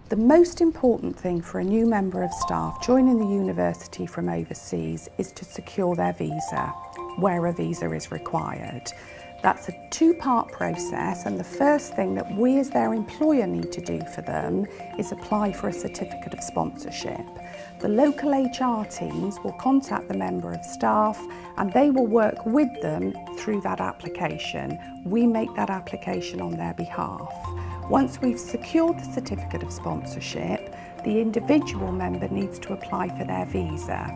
The most important thing for a new member of staff joining the university from overseas is to secure their visa, where a visa is required. That's a two-part process, and the first thing that we as their employer need to do for them is apply for a certificate of sponsorship. The local HR teams will contact the member of staff and they will work with them through that application. We make that application on their behalf. Once we've secured the certificate of sponsorship, the individual member needs to apply for their visa.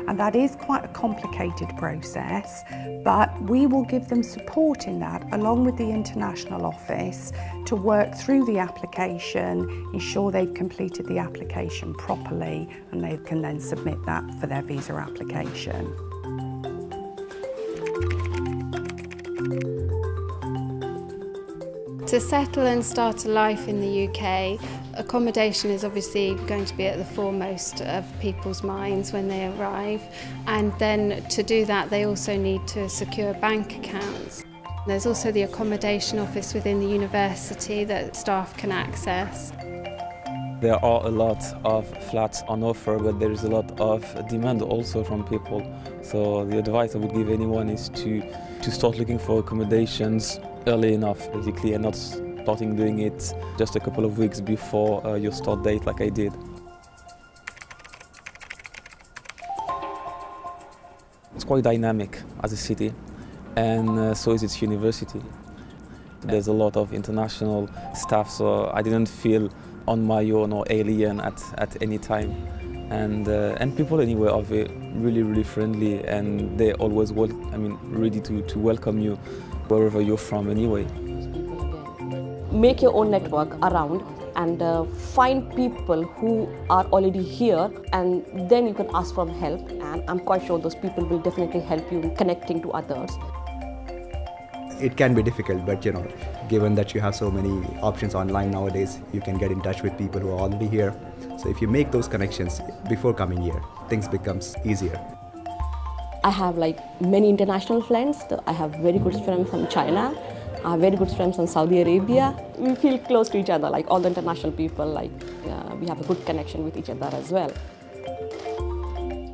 And that is quite a complicated process, but we will give them support in that, along with the international office, to work through the application, ensure they've completed the application properly, and they can then submit that for their visa application. To settle and start a life in the UK, accommodation is obviously going to be at the foremost of people's minds when they arrive, and then to do that they also need to secure bank accounts. There's also the accommodation office within the university that staff can access. There are a lot of flats on offer, but there is a lot of demand also from people. So the advice I would give anyone is to start looking for accommodations early enough, basically, and not starting doing it just a couple of weeks before your start date like I did. It's quite dynamic as a city, and so is its university. There's a lot of international staff, so I didn't feel on my own or alien at any time. And people anyway are really friendly, and they're always ready to welcome you wherever you're from anyway. Make your own network around and find people who are already here, and then you can ask for help, and I'm quite sure those people will definitely help you in connecting to others. It can be difficult, but given that you have so many options online nowadays, you can get in touch with people who are already here. So if you make those connections before coming here, things becomes easier. I have many international friends. I have very good friends from China. I have very good friends from Saudi Arabia. We feel close to each other, all the international people, we have a good connection with each other as well.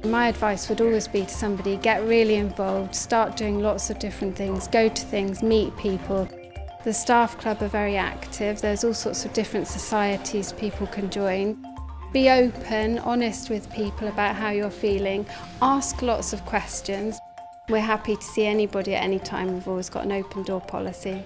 My advice would always be to somebody, get really involved, start doing lots of different things, go to things, meet people. The staff club are very active. There's all sorts of different societies people can join. Be open, honest with people about how you're feeling. Ask lots of questions. We're happy to see anybody at any time. We've always got an open door policy.